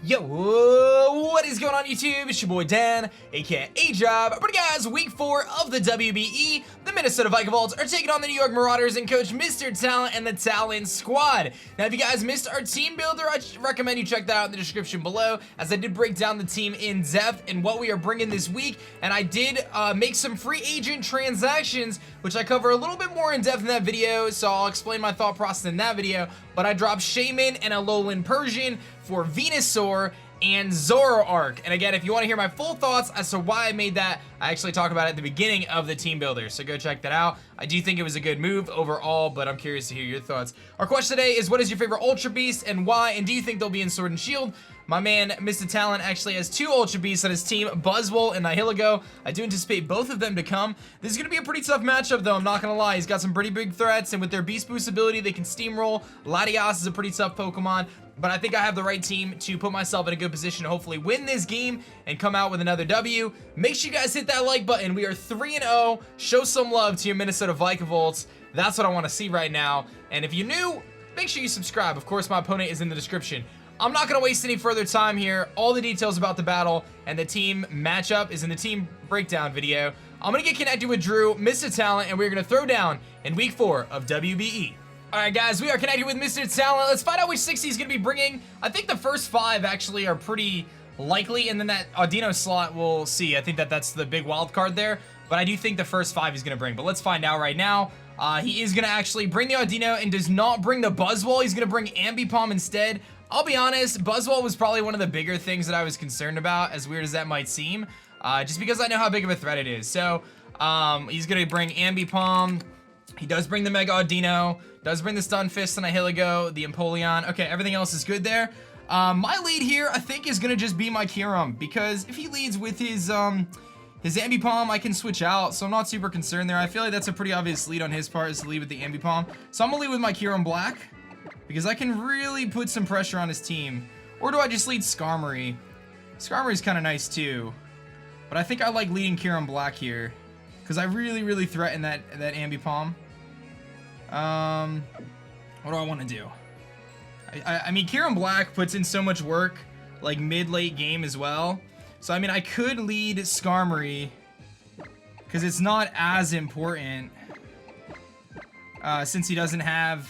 Yo, what is going on YouTube? It's your boy Dan, aka aDrive. But guys, week 4 of the WBE, the Minnesota Vikavolts are taking on the New York Marauders and coach Mr. Talent and the Talent Squad. Now, if you guys missed our team builder, I recommend you check that out in the description below, as I did break down the team in depth and what we are bringing this week. And I did make some free agent transactions, which I cover a little bit more in depth in that video, so I'll explain my thought process in that video. But I dropped Shaman and ALOLA Persian for Venusaur and Zoroark. And again, if you want to hear my full thoughts as to why I made that, I actually talk about it at the beginning of the team builder, so go check that out. I do think it was a good move overall, but I'm curious to hear your thoughts. Our question today is, what is your favorite Ultra Beast and why? And do you think they'll be in Sword and Shield? My man, Mr. Talent, actually has 2 Ultra Beasts on his team, Buzzwole and Nihilego. I do anticipate both of them to come. This is going to be a pretty tough matchup, though, I'm not going to lie. He's got some pretty big threats, and with their Beast Boost ability, they can steamroll. Latias is a pretty tough Pokemon, but I think I have the right team to put myself in a good position to hopefully win this game and come out with another W. Make sure you guys hit that like button. We are 3-0. Show some love to your Minnesota Vikavolts. That's what I want to see right now. And if you're new, make sure you subscribe. Of course, my opponent is in the description. I'm not going to waste any further time here. All the details about the battle and the team matchup is in the team breakdown video. I'm going to get connected with Drew, Mr. Talent, and we're going to throw down in week 4 of WBE. Alright guys, we are connected with Mr. Talent. Let's find out which 6 he's going to be bringing. I think the first 5 actually are pretty likely, and then that Audino slot we'll see. I think that's the big wild card there, but I do think the first 5 he's going to bring. But let's find out right now. He is going to actually bring the Audino and does not bring the Buzzwole. He's going to bring Ambipom instead. I'll be honest, Buzzwole was probably one of the bigger things that I was concerned about, as weird as that might seem, just because I know how big of a threat it is. So, he's going to bring Ambipom. He does bring the Mega Audino, does bring the Stunfisk and Nihilego, the Empoleon. Okay, everything else is good there. My lead here, I think, is going to just be my Kyurem, because if he leads with his Ambipom, I can switch out, so I'm not super concerned there. I feel like that's a pretty obvious lead on his part, is to lead with the Ambipom. So I'm going to lead with my Kyurem Black, because I can really put some pressure on his team. Or do I just lead Skarmory? Skarmory's kind of nice too. But I think I like leading Kyurem Black here, because I really threaten that Ambipom. What do I want to do? I mean, Kyurem Black puts in so much work, like mid-late game as well. So I mean, I could lead Skarmory, because it's not as important, since he doesn't have...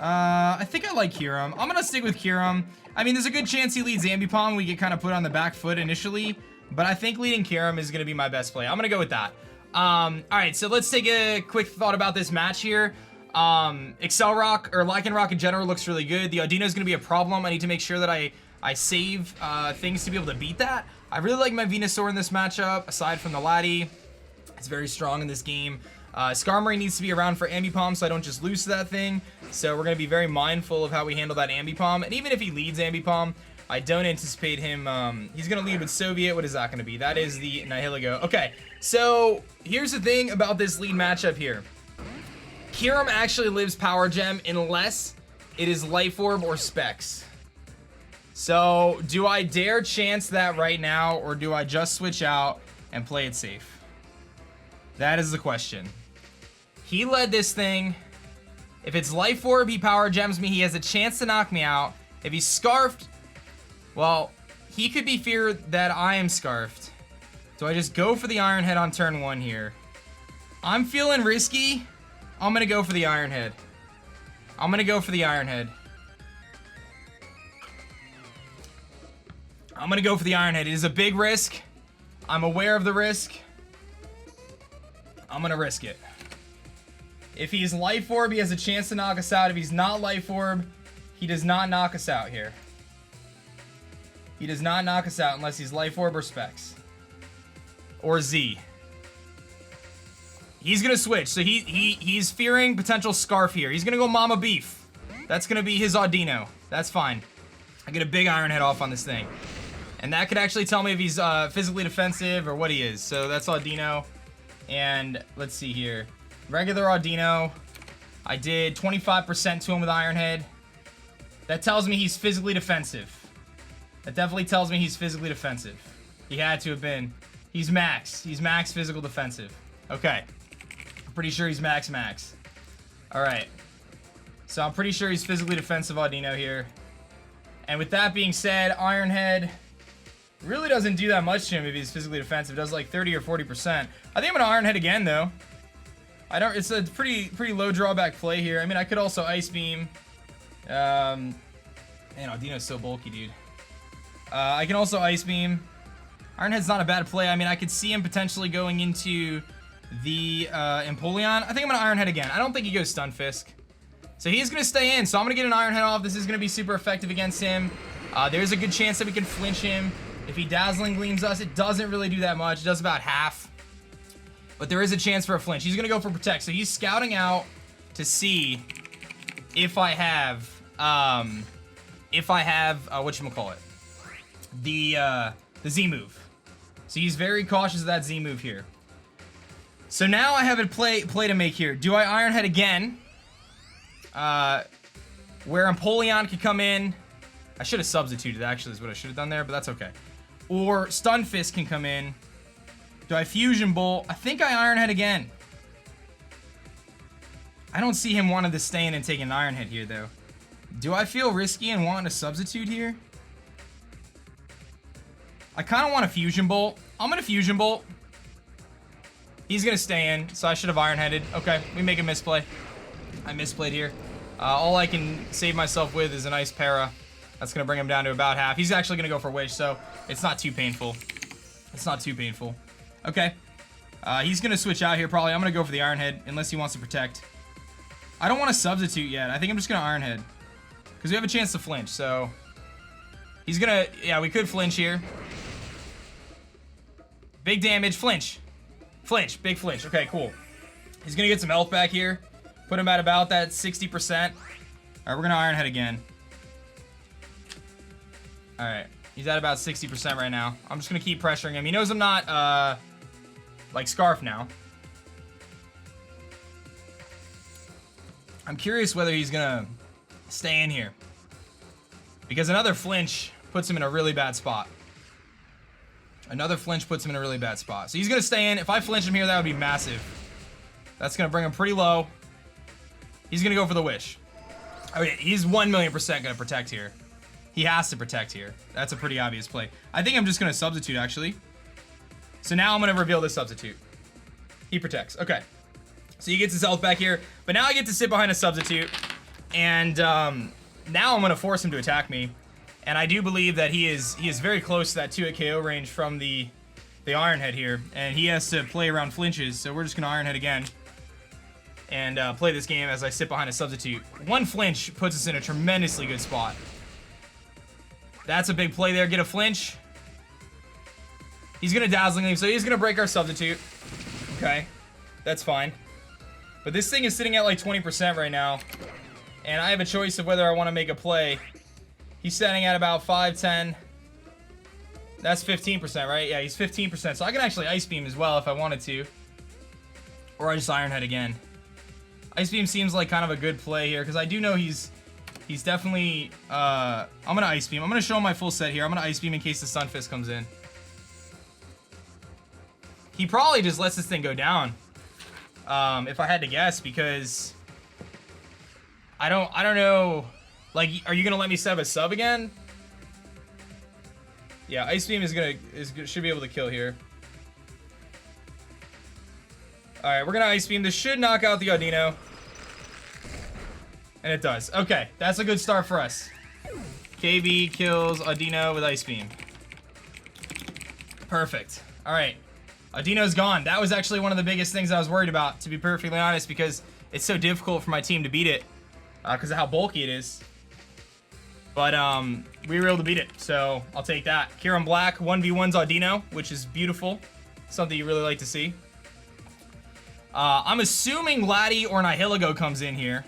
I think I like Kyurem. I'm gonna stick with Kyurem. I mean, there's a good chance he leads Ambipom. We get kind of put on the back foot initially, but I think leading Kyurem is gonna be my best play. I'm gonna go with that. Alright, so let's take a quick thought about this match here. Accelerock, or Lycanroc in general, looks really good. The Audino is gonna be a problem. I need to make sure that I save things to be able to beat that. I really like my Venusaur in this matchup, aside from the Lati. It's very strong in this game. Skarmory needs to be around for Ambipom, so I don't just lose to that thing. So we're going to be very mindful of how we handle that Ambipom. And even if he leads Ambipom, I don't anticipate him... he's going to lead with Soviet. What is that going to be? That is the Nihilego. Okay, so here's the thing about this lead matchup here. Kyurem actually lives Power Gem unless it is Life Orb or Specs. So do I dare chance that right now, or do I just switch out and play it safe? That is the question. He led this thing. If it's Life Orb, he Power Gems me. He has a chance to knock me out. If he's Scarfed, well, he could be feared that I am Scarfed. Do I just go for the Iron Head on turn 1 here? I'm feeling risky. I'm going to go for the Iron Head. I'm going to go for the Iron Head. I'm going to go for the Iron Head. It is a big risk. I'm aware of the risk. I'm going to risk it. If he's Life Orb, he has a chance to knock us out. If he's not Life Orb, he does not knock us out here. He does not knock us out unless he's Life Orb or Specs. Or Z. He's going to switch. So he's fearing potential Scarf here. He's going to go Mama Beef. That's going to be his Audino. That's fine. I get a big Iron Head off on this thing. And that could actually tell me if he's physically defensive or what he is. So that's Audino. And let's see here. Regular Audino. I did 25% to him with Iron Head. That tells me he's physically defensive. That definitely tells me he's physically defensive. He had to have been. He's max. He's max physical defensive. Okay. I'm pretty sure he's max. Alright. So I'm pretty sure he's physically defensive Audino here. And with that being said, Iron Head really doesn't do that much to him if he's physically defensive. It does like 30 or 40%. I think I'm gonna Iron Head again though. It's a pretty low drawback play here. I mean, I could also Ice Beam. Man, Audino's so bulky, dude. I can also Ice Beam. Iron Head's not a bad play. I mean, I could see him potentially going into the Empoleon. I think I'm gonna Iron Head again. I don't think he goes Stun Fisk. So he's gonna stay in. So I'm gonna get an Iron Head off. This is gonna be super effective against him. There's a good chance that we can flinch him. If he Dazzling Gleams us, it doesn't really do that much. It does about half. But there is a chance for a flinch. He's gonna go for Protect. So he's scouting out to see if I have whatchamacallit, the Z move. So he's very cautious of that Z move here. So now I have a play to make here. Do I Iron Head again? Where Empoleon could come in. I should have substituted, actually, is what I should have done there, but that's okay. Or Stun Fist can come in. Do I Fusion Bolt? I think I Iron Head again. I don't see him wanting to stay in and take an Iron Head here, though. Do I feel risky and wanting to substitute here? I kind of want a Fusion Bolt. I'm going to Fusion Bolt. He's going to stay in, so I should have Iron Headed. Okay, we make a misplay. I misplayed here. All I can save myself with is a nice Para. That's going to bring him down to about half. He's actually going to go for Wish, so it's not too painful. It's not too painful. Okay. He's going to switch out here probably. I'm going to go for the Iron Head, unless he wants to Protect. I don't want to substitute yet. I think I'm just going to Iron Head. Because we have a chance to flinch, so... He's going to... Yeah, we could flinch here. Big damage. Flinch. Flinch. Big flinch. Okay, cool. He's going to get some health back here. Put him at about that 60%. Alright, we're going to Iron Head again. Alright. He's at about 60% right now. I'm just going to keep pressuring him. He knows I'm not, like, Scarf now. I'm curious whether he's going to stay in here. Because another flinch puts him in a really bad spot. Another flinch puts him in a really bad spot. So he's going to stay in. If I flinch him here, that would be massive. That's going to bring him pretty low. He's going to go for the Wish. Okay, he's 1,000,000% going to Protect here. He has to Protect here. That's a pretty obvious play. I think I'm just going to substitute, actually. So now I'm going to reveal this substitute. He Protects. Okay. So he gets his health back here. But now I get to sit behind a substitute. And now I'm going to force him to attack me. And I do believe that he is very close to that 2-hit KO range from the Iron Head here. And he has to play around flinches. So we're just going to Iron Head again. And play this game as I sit behind a substitute. One flinch puts us in a tremendously good spot. That's a big play there. Get a flinch. He's going to Dazzling Leaf, so he's going to break our substitute. Okay. That's fine. But this thing is sitting at like 20% right now. And I have a choice of whether I want to make a play. He's setting at about 5, 10. That's 15%, right? Yeah, he's 15%. So I can actually Ice Beam as well if I wanted to. Or I just Iron Head again. Ice Beam seems like kind of a good play here, because I do know he's definitely... I'm going to Ice Beam. I'm going to show him my full set here. I'm going to Ice Beam in case the Stun Fist comes in. He probably just lets this thing go down. If I had to guess, because... I don't know... Like, are you going to let me set up a sub again? Yeah, Ice Beam should be able to kill here. Alright, we're going to Ice Beam. This should knock out the Audino. And it does. Okay, that's a good start for us. KB kills Audino with Ice Beam. Perfect. Alright. Audino's gone. That was actually one of the biggest things I was worried about, to be perfectly honest, because it's so difficult for my team to beat it. Because of how bulky it is. But, we were able to beat it, so I'll take that. Kyurem Black 1v1's Audino, which is beautiful. Something you really like to see. I'm assuming Laddie or Nihilego comes in here,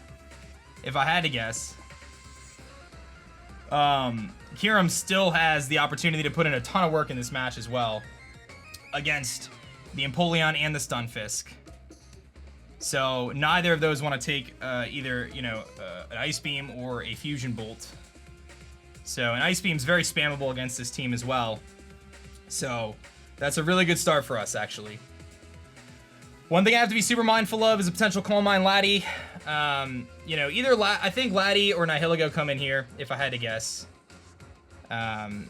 if I had to guess. Kyurem still has the opportunity to put in a ton of work in this match as well, against the Empoleon and the Stunfisk. So neither of those want to take either, you know, an Ice Beam or a Fusion Bolt. So an Ice Beam's very spammable against this team as well. So that's a really good start for us, actually. One thing I have to be super mindful of is a potential Calm Mind Laddie. You know, I think Laddie or Nihilego come in here, if I had to guess. And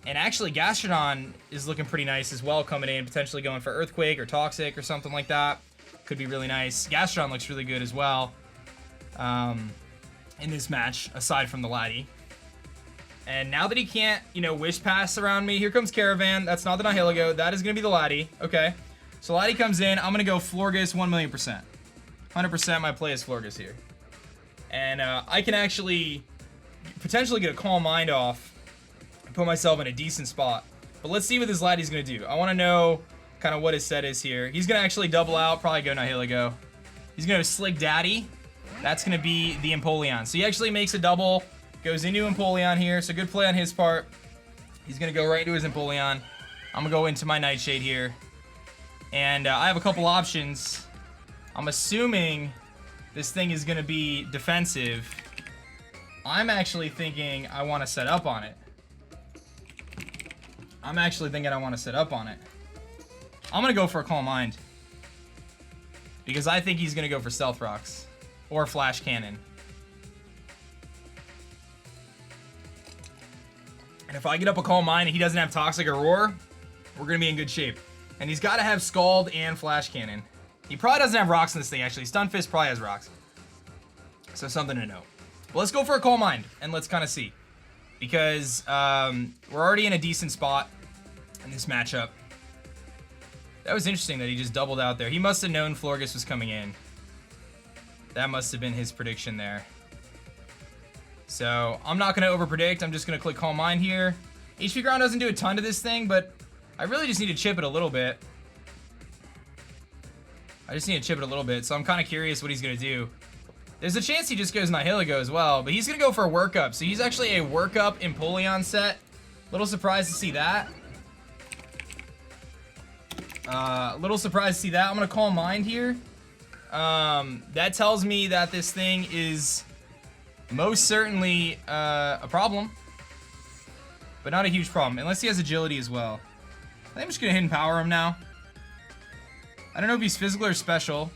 actually, Gastrodon is looking pretty nice as well, coming in, potentially going for Earthquake or Toxic or something like that. Could be really nice. Gastrodon looks really good as well in this match, aside from the Laddie. And now that he can't, you know, Wish Pass around me, here comes Caravan. That's not the Nihilego. That is going to be the Laddie. Okay. So Laddie comes in. I'm going to go Florges 1,000,000%. 100% my play is Florges here. And I can actually potentially get a Calm Mind off and put myself in a decent spot. But let's see what this Laddie's going to do. I want to know kind of what his set is here. He's going to actually double out, probably go Nihilego. He's going to Slick Daddy. That's going to be the Empoleon. So he actually makes a double, goes into Empoleon here. So good play on his part. He's going to go right into his Empoleon. I'm going to go into my Nightshade here. And I have a couple options. I'm assuming this thing is going to be defensive. I'm actually thinking I want to set up on it. I'm going to go for a Calm Mind. Because I think he's going to go for Stealth Rocks. Or Flash Cannon. And if I get up a Calm Mind and he doesn't have Toxic or Roar, we're going to be in good shape. And he's got to have Scald and Flash Cannon. He probably doesn't have rocks in this thing, actually. Stunfisk probably has rocks. So something to know. Well, let's go for a Calm Mind, and let's kind of see. Because we're already in a decent spot in this matchup. That was interesting that he just doubled out there. He must have known Florges was coming in. That must have been his prediction there. So I'm not going to overpredict. I'm just going to click Calm Mind here. HP Ground doesn't do a ton to this thing, but I really just need to chip it a little bit. So I'm kind of curious what he's going to do. There's a chance he just goes Nihilego as well, but he's going to go for a workup. So he's actually a workup Empoleon set. Little surprised to see that. I'm going to Calm Mind here. That tells me that this thing is most certainly a problem. But not a huge problem, unless he has agility as well. I think I'm just going to Hidden Power him now. I don't know if he's physical or special.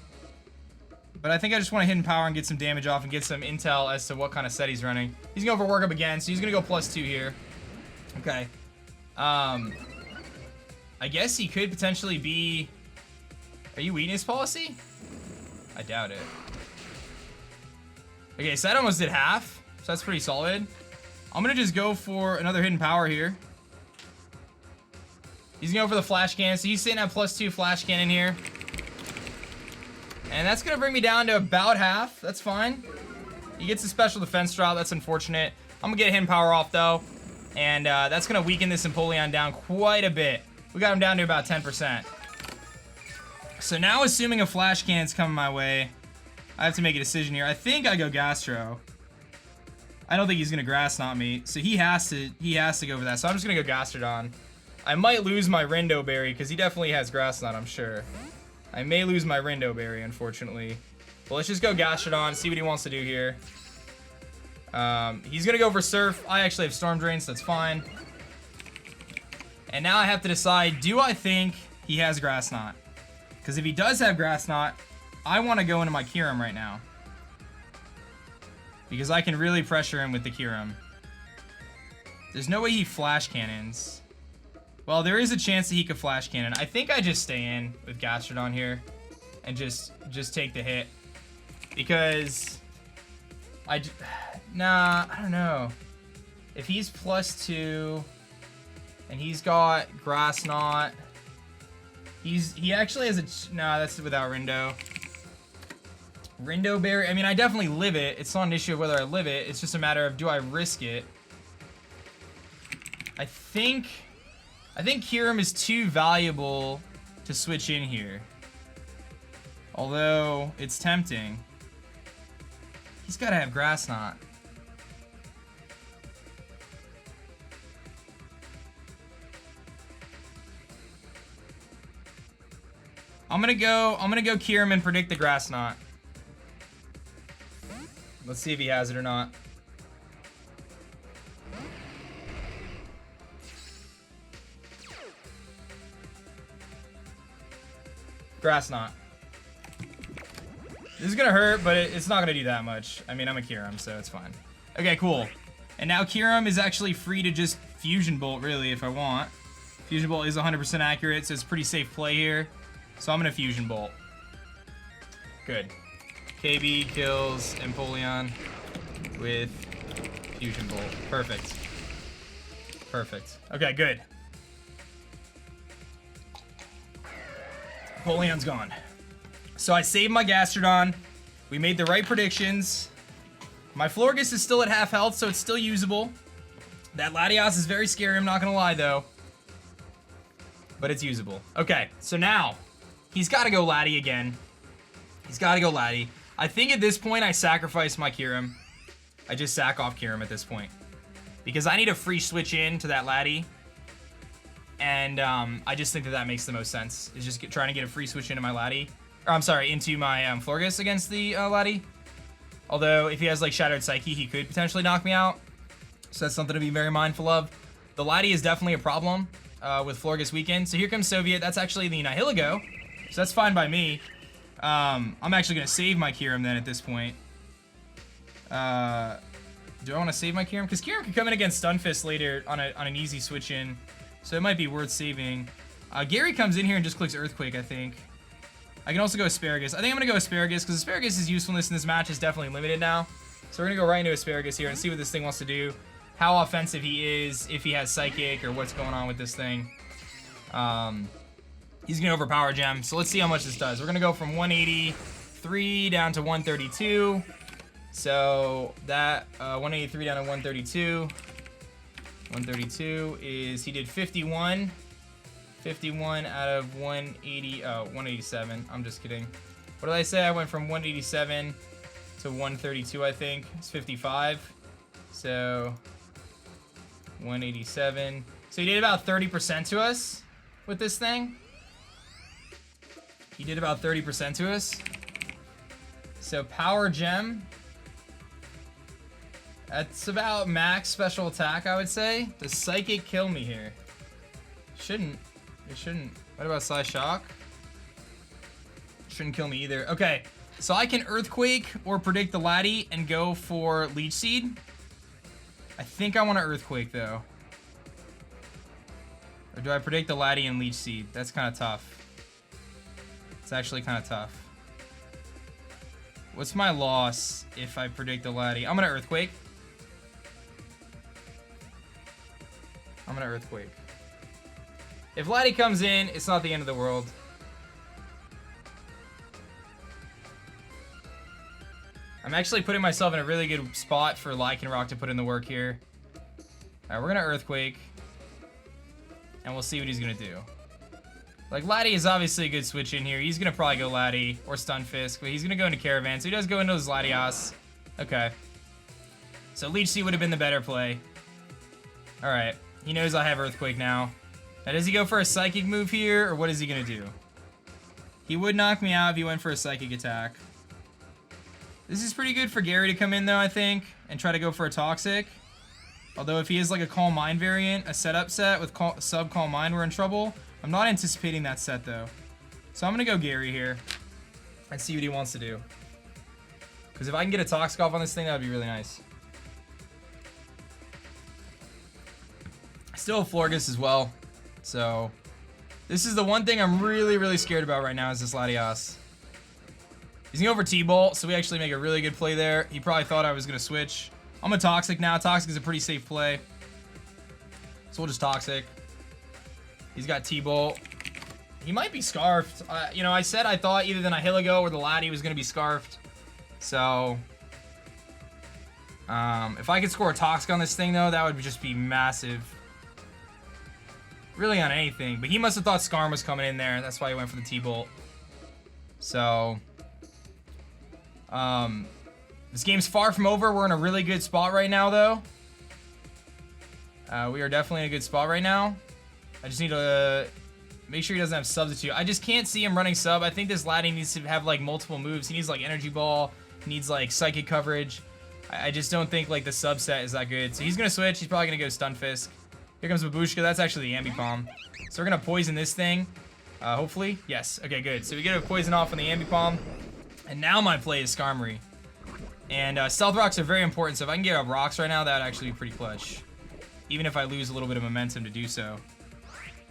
But I think I just want to Hidden Power and get some damage off and get some intel as to what kind of set he's running. He's going to go for Workup again, so he's going to go +2 here. Okay. I guess he could potentially be... Are you Weakness Policy? I doubt it. Okay, so that almost did half. So that's pretty solid. I'm going to just go for another Hidden Power here. He's going to go for the Flash Cannon. So he's sitting at +2 Flash Cannon here. And that's going to bring me down to about half. That's fine. He gets a special defense drop. That's unfortunate. I'm going to get a Hidden Power off, though. And that's going to weaken this Empoleon down quite a bit. We got him down to about 10%. So now, assuming a Flash Cannon's coming my way, I have to make a decision here. I think I go Gastro. I don't think he's going to Grass Knot me. So he has to go for that. So I'm just going to go Gastrodon. I might lose my Rindo Berry, because he definitely has Grass Knot, I'm sure. I may lose my Rindo Berry, unfortunately. But let's just go Gastrodon, see what he wants to do here. He's going to go for Surf. I actually have Storm Drain, so that's fine. And now I have to decide, do I think he has Grass Knot? Because if he does have Grass Knot, I want to go into my Kyurem right now. Because I can really pressure him with the Kyurem. There's no way he Flash Cannons. Well, there is a chance that he could Flash Cannon. I think I just stay in with Gastrodon here. And just take the hit. Because... Nah, I don't know. If he's +2... And he's got Grass Knot... He actually has a... Nah, that's without Rindo. Rindo Berry... I mean, I definitely live it. It's not an issue of whether I live it. It's just a matter of, do I risk it? I think Kyurem is too valuable to switch in here. Although, it's tempting. He's got to have Grass Knot. I'm gonna go Kyurem and predict the Grass Knot. Let's see if he has it or not. Grass Knot. This is gonna hurt, but it's not gonna do that much. I mean, I'm a Kyurem, so it's fine. Okay, cool. And now Kyurem is actually free to just Fusion Bolt, really, if I want. Fusion Bolt is 100% accurate, so it's a pretty safe play here. So I'm going to Fusion Bolt. Good. KB kills Empoleon with Fusion Bolt. Perfect. Perfect. Okay, good. Empoleon's gone. So I saved my Gastrodon. We made the right predictions. My Florges is still at half health, so it's still usable. That Latios is very scary, I'm not gonna lie, though. But it's usable. Okay, so now, he's gotta go Lati again. He's gotta go Lati. I think at this point, I sacrifice my Kyurem. I just sack off Kyurem at this point. Because I need a free switch in to that Lati. And I just think that that makes the most sense. Is just trying to get a free switch into my Lati. Or I'm sorry, into my Florges against the Lati. Although, if he has like Shadowed Psyche, he could potentially knock me out. So that's something to be very mindful of. The Lati is definitely a problem with Florges Weekend. So here comes Soviet. That's actually the Nihilego. So that's fine by me. I'm actually going to save my Kyurem then at this point. Do I want to save my Kyurem? Because Kyurem could come in against Stunfisk later on an easy switch in. So it might be worth saving. Gary comes in here and just clicks Earthquake, I think. I can also go Asparagus. I think I'm going to go Asparagus because Asparagus' usefulness in this match is definitely limited now. So we're going to go right into Asparagus here and see what this thing wants to do. How offensive he is, if he has Psychic, or what's going on with this thing. He's going to overpower Gem. So let's see how much this does. We're going to go from 183 down to 132. So that 183 down to 132. 132 is, he did 51. 51 out of 180, 187. I'm just kidding. What did I say? I went from 187 to 132, I think. It's 55. So 187. So he did about 30% to us with this thing. He did about 30% to us. So Power Gem. That's about max special attack, I would say. Does Psychic kill me here? Shouldn't. It shouldn't. What about Psy Shock? Shouldn't kill me either. Okay, so I can Earthquake or predict the Lati and go for Leech Seed. I think I want to Earthquake, though. Or do I predict the Lati and Leech Seed? That's kind of tough. It's actually kind of tough. What's my loss if I predict the Lati? I'm going to Earthquake. I'm going to Earthquake. If Lati comes in, it's not the end of the world. I'm actually putting myself in a really good spot for Lycanroc to put in the work here. Alright, we're going to Earthquake. And we'll see what he's going to do. Like, Lati is obviously a good switch in here. He's going to probably go Lati or Stunfisk, but he's going to go into Caravan. So he does go into his Latios. Okay. So Leech Seed would have been the better play. Alright. He knows I have Earthquake now. Now, does he go for a Psychic move here, or what is he going to do? He would knock me out if he went for a Psychic attack. This is pretty good for Gary to come in, though, I think, and try to go for a Toxic. Although, if he is like a Calm Mind variant, a setup set with sub Calm Mind, we're in trouble. I'm not anticipating that set, though. So I'm going to go Gary here and see what he wants to do. Because if I can get a Toxic off on this thing, that would be really nice. Still have Florges as well. So, this is the one thing I'm really, really scared about right now is this Latios. He's going to over T-Bolt, so we actually make a really good play there. He probably thought I was going to switch. I'm a Toxic now. Toxic is a pretty safe play. So we'll just Toxic. He's got T-Bolt. He might be Scarfed. You know, I said I thought either the Nihilego or the Lati was going to be Scarfed. So, if I could score a Toxic on this thing, though, that would just be massive. Really on anything, but he must have thought Skarm was coming in there. That's why he went for the T-Bolt. So, this game's far from over. We're in a really good spot right now, though. We are definitely in a good spot right now. I just need to make sure he doesn't have Substitute. I just can't see him running sub. I think this Lati needs to have like multiple moves. He needs like Energy Ball. He needs like Psychic coverage. I just don't think like the subset is that good. So he's gonna switch. He's probably gonna go Stunfisk. Here comes Babushka. That's actually the Ambipom. So we're going to poison this thing. Hopefully. Yes. Okay, good. So we get a poison off on the Ambipom. And now my play is Skarmory. And stealth rocks are very important, so if I can get up rocks right now, that would actually be pretty clutch. Even if I lose a little bit of momentum to do so.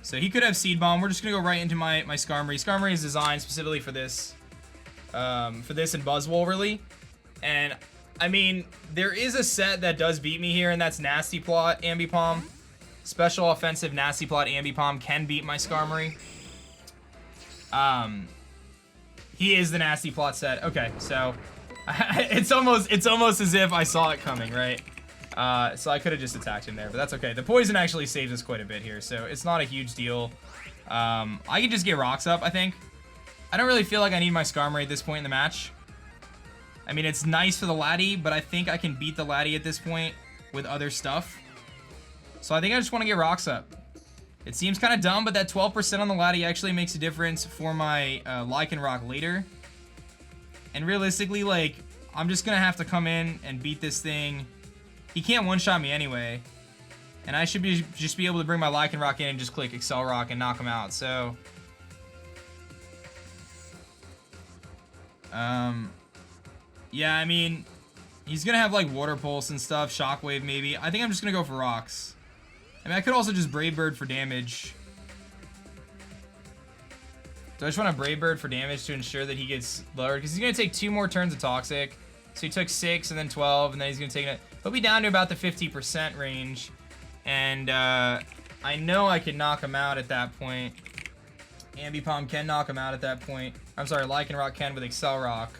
So he could have Seed Bomb. We're just going to go right into my Skarmory. Skarmory is designed specifically for this. And Buzzwole, really. And, I mean, there is a set that does beat me here, and that's Nasty Plot Ambipom. Special Offensive Nasty Plot Ambipom can beat my Skarmory. He is the Nasty Plot set. Okay, so it's almost as if I saw it coming, right? So I could have just attacked him there, but that's okay. The poison actually saves us quite a bit here, so it's not a huge deal. I can just get rocks up, I think. I don't really feel like I need my Skarmory at this point in the match. I mean, it's nice for the Laddie, but I think I can beat the Laddie at this point with other stuff. So I think I just want to get rocks up. It seems kind of dumb, but that 12% on the Laddie actually makes a difference for my Lycanroc later. And realistically, like, I'm just going to have to come in and beat this thing. He can't one-shot me anyway. And I should just be able to bring my Lycanroc in and just click Excel Rock and knock him out. So, yeah, I mean, he's going to have, like, Water Pulse and stuff, Shockwave maybe. I think I'm just going to go for rocks. I mean, I could also just Brave Bird for damage. Do I just want to Brave Bird for damage to ensure that he gets lowered? Because he's going to take 2 more turns of Toxic. So he took 6 and then 12, and then he's going to take it. He'll be down to about the 50% range. And I know I can knock him out at that point. Ambipom can knock him out at that point. I'm sorry, Lycanroc can with Excel Rock.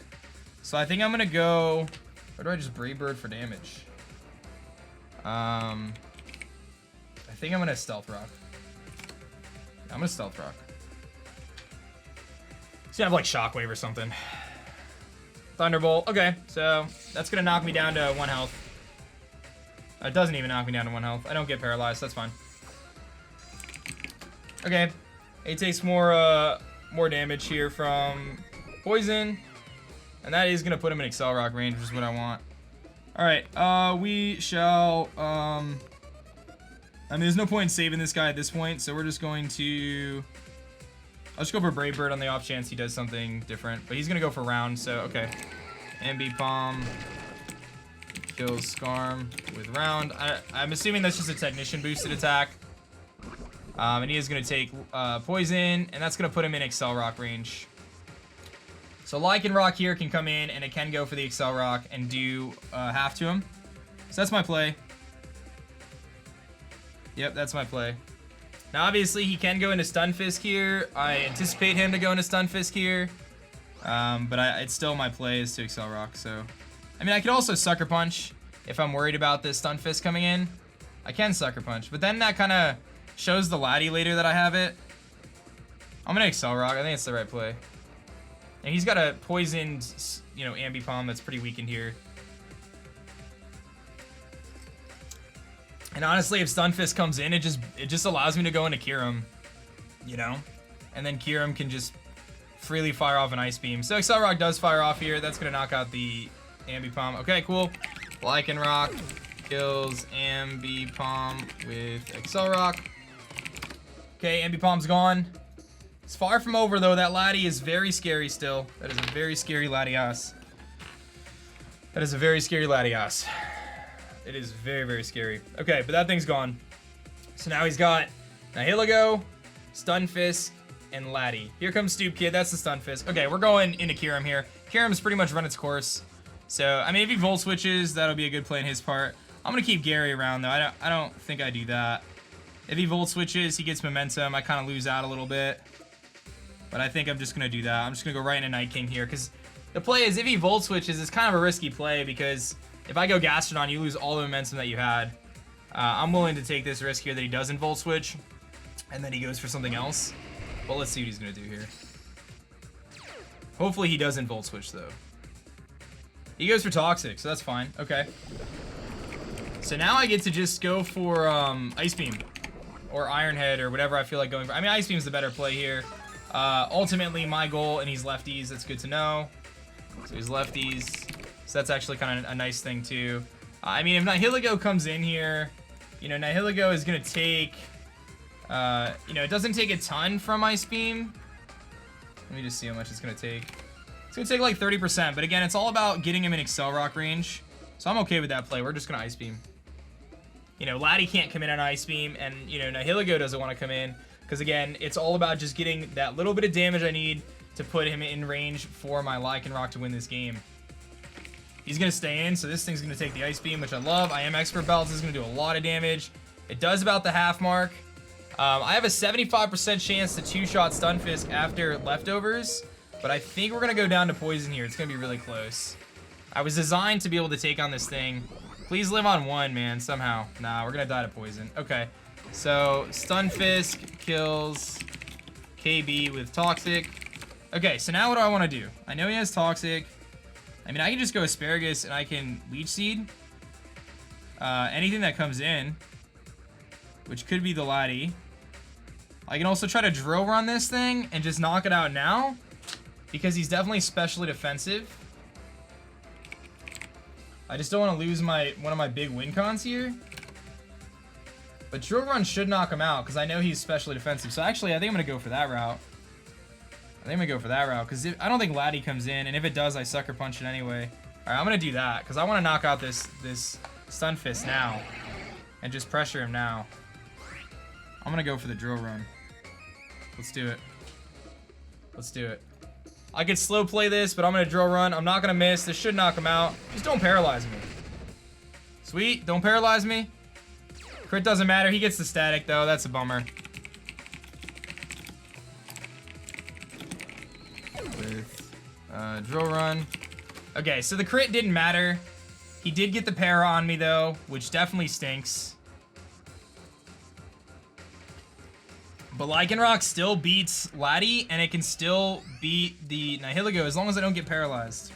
So I think I'm going to go... Or do I just Brave Bird for damage? I think I'm going to Stealth Rock. I'm going to Stealth Rock. He's going to have like Shockwave or something. Thunderbolt. Okay, so that's going to knock me down to 1 health. It doesn't even knock me down to 1 health. I don't get paralyzed. That's fine. Okay. He takes more damage here from Poison. And that is going to put him in Excel Rock range, which is what I want. Alright, we shall... I mean, there's no point in saving this guy at this point, so we're just going to... I'll just go for Brave Bird on the off chance he does something different. But he's going to go for Round, so okay. Ambipom kills Skarm with Round. I'm assuming that's just a Technician boosted attack. And he is going to take Poison, and that's going to put him in Excel Rock range. So Lycanroc here can come in, and it can go for the Excel Rock and do half to him. So that's my play. Yep, that's my play. Now, obviously, he can go into Stunfisk here. I anticipate him to go into Stunfisk here. But it's still my play is to Excel Rock, so... I mean, I could also Sucker Punch if I'm worried about this Stunfisk coming in. I can Sucker Punch, but then that kind of shows the Laddie later that I have it. I'm going to Excel Rock. I think it's the right play. And he's got a poisoned, you know, Ambipom that's pretty weakened here. And honestly, if Stunfisk comes in, it just allows me to go into Kyurem, you know? And then Kyurem can just freely fire off an Ice Beam. So Excel Rock does fire off here. That's going to knock out the Ambipom. Okay, cool. Lycanroc kills Ambipom with Excel Rock. Okay, Ambipom's gone. It's far from over, though. That Laddie is very scary still. That is a very scary Latias. That is a very scary Latias. It is very, very scary. Okay, but that thing's gone. So now he's got Nihilego, Stunfisk, and Laddie. Here comes Stoop Kid. That's the Stunfisk. Okay, we're going into Kyurem here. Kyurem's pretty much run its course. So, I mean, if he Volt Switches, that'll be a good play on his part. I'm going to keep Gary around, though. I don't think I do that. If he Volt Switches, he gets momentum. I kind of lose out a little bit. But I think I'm just going to do that. I'm just going to go right into Night King here. Because the play is, if he Volt Switches, it's kind of a risky play. Because if I go Gastrodon, you lose all the momentum that you had. I'm willing to take this risk here that he doesn't Volt Switch. And then he goes for something else. But let's see what he's going to do here. Hopefully he doesn't Volt Switch, though. He goes for Toxic, so that's fine. Okay. So now I get to just go for Ice Beam. Or Iron Head, or whatever I feel like going for. I mean, Ice Beam's the better play here. Ultimately, my goal, and he's lefties. That's good to know. So he's lefties. So that's actually kind of a nice thing, too. I mean, if Nihilego comes in here, you know, Nihilego is going to take... you know, it doesn't take a ton from Ice Beam. Let me just see how much it's going to take. It's gonna take like 30%, but again, it's all about getting him in Excel Rock range. So I'm okay with that play. We're just gonna Ice Beam. You know, Laddie can't come in on Ice Beam, and, you know, Nihilego doesn't want to come in, because, again, it's all about just getting that little bit of damage I need to put him in range for my Lycanroc to win this game. He's going to stay in, so this thing's going to take the Ice Beam, which I love. I am Expert Belt. This is going to do a lot of damage. It does about the half mark. I have a 75% chance to two-shot Stunfisk after Leftovers, but I think we're going to go down to Poison here. It's going to be really close. I was designed to be able to take on this thing. Please live on 1, man, somehow. Nah, we're gonna die to poison. Okay, so Stunfisk kills KB with Toxic. Okay, so now what do I want to do? I know he has Toxic. I mean, I can just go Asparagus and I can Leech Seed. Anything that comes in, which could be the Laddie. I can also try to Drill Run this thing and just knock it out now, because he's definitely specially defensive. I just don't want to lose one of my big win cons here. But Drill Run should knock him out, because I know he's specially defensive. So actually, I think I'm going to go for that route. Because I don't think Laddie comes in, and if it does, I Sucker Punch it anyway. Alright, I'm going to do that, because I want to knock out this Stunfisk now. And just pressure him now. I'm going to go for the Drill Run. Let's do it. Let's do it. I could slow play this, but I'm going to Drill Run. I'm not going to miss. This should knock him out. Just don't paralyze me. Sweet. Don't paralyze me. Crit doesn't matter. He gets the static, though. That's a bummer. With Drill Run. Okay, so the crit didn't matter. He did get the para on me, though, which definitely stinks. But Lycanroc still beats Laddie, and it can still beat the Nihilego as long as I don't get paralyzed.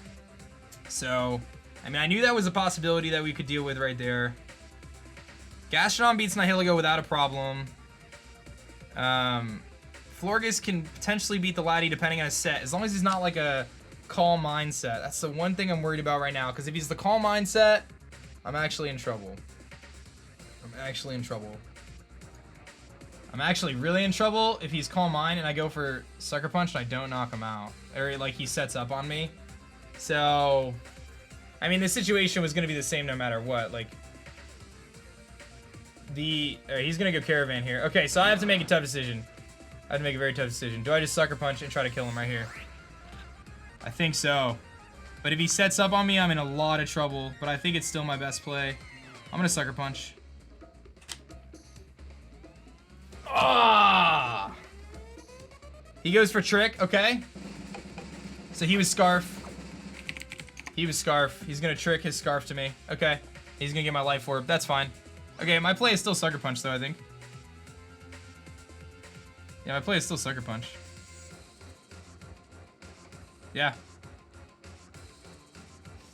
So, I mean, I knew that was a possibility that we could deal with right there. Gastrodon beats Nihilego without a problem. Florges can potentially beat the Laddie depending on his set, as long as he's not like a Calm Mindset. That's the one thing I'm worried about right now, because if he's the Calm Mindset, I'm actually in trouble. I'm actually really in trouble if he's Calm Mind and I go for Sucker Punch and I don't knock him out. Or, like, he sets up on me. So, I mean, the situation was going to be the same no matter what. Like, he's going to go Caravan here. Okay, so I have to make a tough decision. I have to make a very tough decision. Do I just Sucker Punch and try to kill him right here? I think so. But if he sets up on me, I'm in a lot of trouble. But I think it's still my best play. I'm going to Sucker Punch. Ah! He goes for Trick, okay. So he was Scarf. He's gonna trick his Scarf to me. Okay. He's gonna get my Life Orb. That's fine. Okay, my play is still Sucker Punch, though, I think. Yeah, my play is still Sucker Punch. Yeah.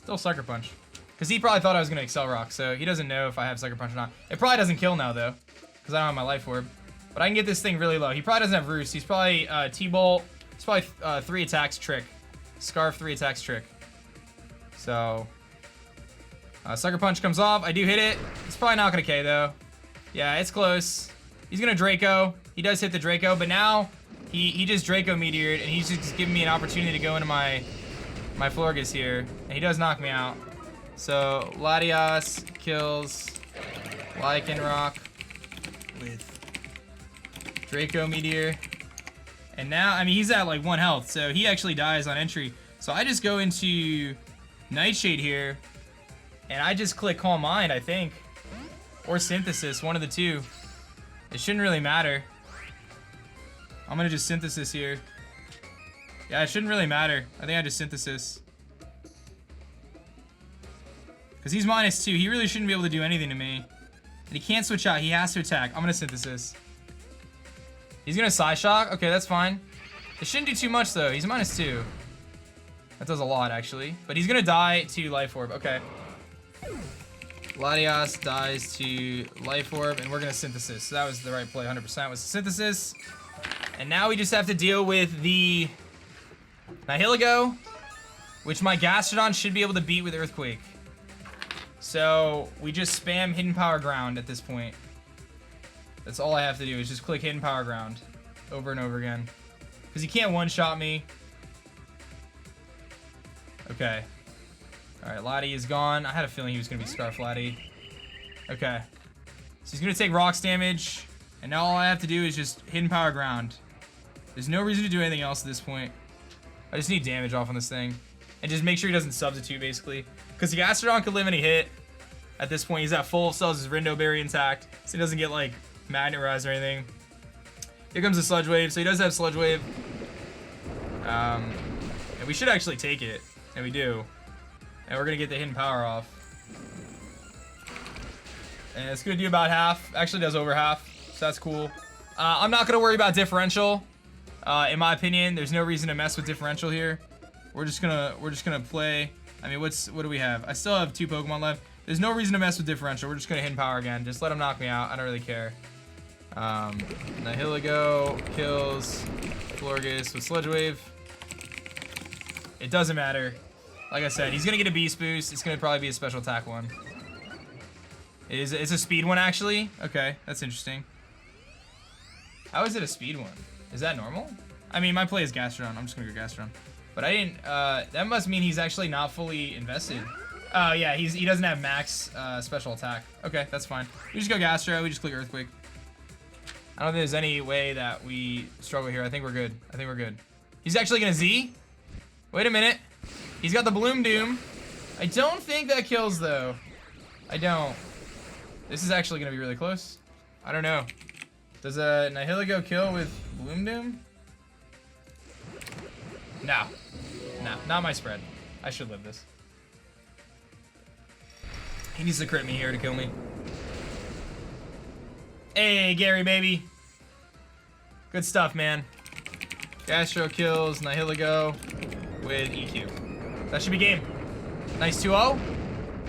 Still Sucker Punch. Because he probably thought I was gonna Excel Rock, so he doesn't know if I have Sucker Punch or not. It probably doesn't kill now, though, because I don't have my Life Orb. But I can get this thing really low. He probably doesn't have Roost. He's probably T-Bolt. He's probably 3 attacks Trick. Scarf 3 attacks Trick. So Sucker Punch comes off. I do hit it. It's probably not gonna K though. Yeah, it's close. He's gonna Draco. He does hit the Draco, but now he just Draco Meteored, and he's just giving me an opportunity to go into my Florges here, and he does knock me out. So Latias kills Lycanroc with Draco Meteor. And now, I mean, he's at like 1 health, so he actually dies on entry. So I just go into Nightshade here, and I just click Calm Mind, I think. Or Synthesis, one of the two. It shouldn't really matter. I'm gonna just Synthesis here. Yeah, it shouldn't really matter. I think I just Synthesis. Because he's -2, he really shouldn't be able to do anything to me. And he can't switch out, he has to attack. I'm gonna Synthesis. He's gonna Psyshock? Okay, that's fine. It shouldn't do too much though, he's -2. That does a lot actually. But he's gonna die to Life Orb, okay. Latias dies to Life Orb, and we're gonna Synthesis. So that was the right play, 100% was Synthesis. And now we just have to deal with the Nihilego, which my Gastrodon should be able to beat with Earthquake. So we just spam Hidden Power Ground at this point. That's all I have to do is just click Hidden Power Ground over and over again. Because he can't one-shot me. Okay. All right, Laddie is gone. I had a feeling he was gonna be Scarf Laddie. Okay. So he's gonna take rocks damage, and now all I have to do is just hidden power ground. There's no reason to do anything else at this point. I just need damage off on this thing, and just make sure he doesn't substitute basically, because the Gastrodon could live any hit. At this point, he's at full, still has his Rindo Berry intact, so he doesn't get like Magnet Rise or anything. Here comes the Sludge Wave, so he does have Sludge Wave. And we should actually take it, and we do. And we're gonna get the hidden power off. And it's gonna do about half. Actually does over half, so that's cool. I'm not gonna worry about differential. In my opinion, there's no reason to mess with differential here. We're just gonna play. I mean, what do we have? I still have 2 Pokemon left. There's no reason to mess with differential. We're just gonna hidden power again. Just let him knock me out. I don't really care. Nihilego kills Florges with Sludge Wave. It doesn't matter. Like I said, he's gonna get a Beast Boost. It's gonna probably be a special attack one. It's a speed one actually. Okay, that's interesting. How is it a speed one? Is that normal? I mean, my play is Gastrodon. I'm just gonna go Gastrodon. But I didn't. That must mean he's actually not fully invested. Oh yeah, he doesn't have max special attack. Okay, that's fine. We just go Gastro. We just click Earthquake. I don't think there's any way that we struggle here. I think we're good. I think we're good. He's actually gonna Z. Wait a minute. He's got the Bloom Doom. I don't think that kills though. I don't. This is actually gonna be really close. I don't know. Does a Nihilego kill with Bloom Doom? No. No, not my spread. I should live this. He needs to crit me here to kill me. Hey, Gary, baby. Good stuff, man. Gastro kills Nihilego with EQ. That should be game. Nice 2-0.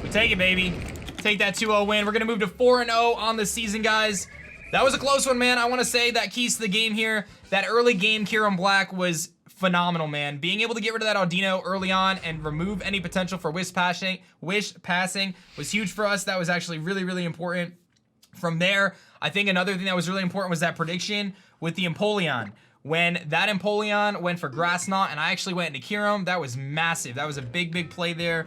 We take it, baby. Take that 2-0 win. We're going to move to 4-0 on the season, guys. That was a close one, man. I want to say that keys to the game here. That early game Kyurem Black was phenomenal, man. Being able to get rid of that Audino early on and remove any potential for wish passing was huge for us. That was actually really, really important. From there, I think another thing that was really important was that prediction with the Empoleon. When that Empoleon went for Grass Knot and I actually went into Kyurem, that was massive. That was a big, big play there.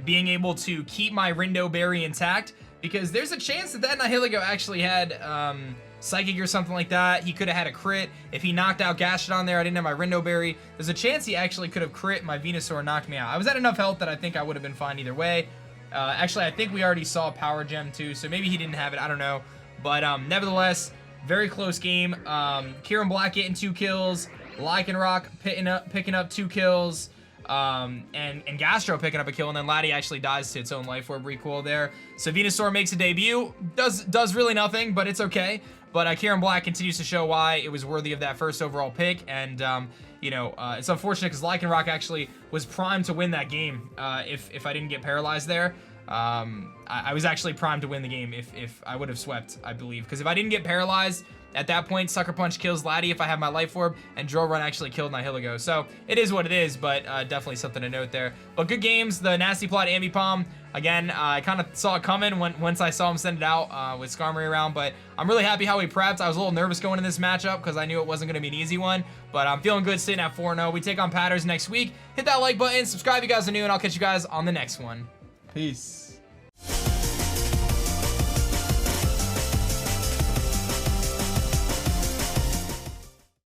Being able to keep my Rindo Berry intact, because there's a chance that Nihilego actually had Psychic or something like that. He could have had a crit. If he knocked out Gastrodon there, I didn't have my Rindo Berry. There's a chance he actually could have crit my Venusaur and knocked me out. I was at enough health that I think I would have been fine either way. Actually, I think we already saw Power Gem too, so maybe he didn't have it. I don't know. But nevertheless, very close game. Kyurem Black getting 2 kills. Lycanroc picking up 2 kills. And Gastro picking up a kill, and then Laddie actually dies to its own Life Orb recoil there. So Venusaur makes a debut. Does really nothing, but it's okay. But Kyurem Black continues to show why it was worthy of that first overall pick, and you know, it's unfortunate because Lycanroc actually was primed to win that game if I didn't get paralyzed there. I was actually primed to win the game if I would have swept, I believe, because if I didn't get paralyzed, at that point, Sucker Punch kills Laddie if I have my Life Orb, and Drill Run actually killed Nihilego. So it is what it is, but definitely something to note there. But good games. The Nasty Plot Ambipom, again, I kind of saw it coming once I saw him send it out with Skarmory around, but I'm really happy how he prepped. I was a little nervous going into this matchup because I knew it wasn't going to be an easy one, but I'm feeling good sitting at 4-0. We take on Patters next week. Hit that like button, subscribe if you guys are new, and I'll catch you guys on the next one. Peace.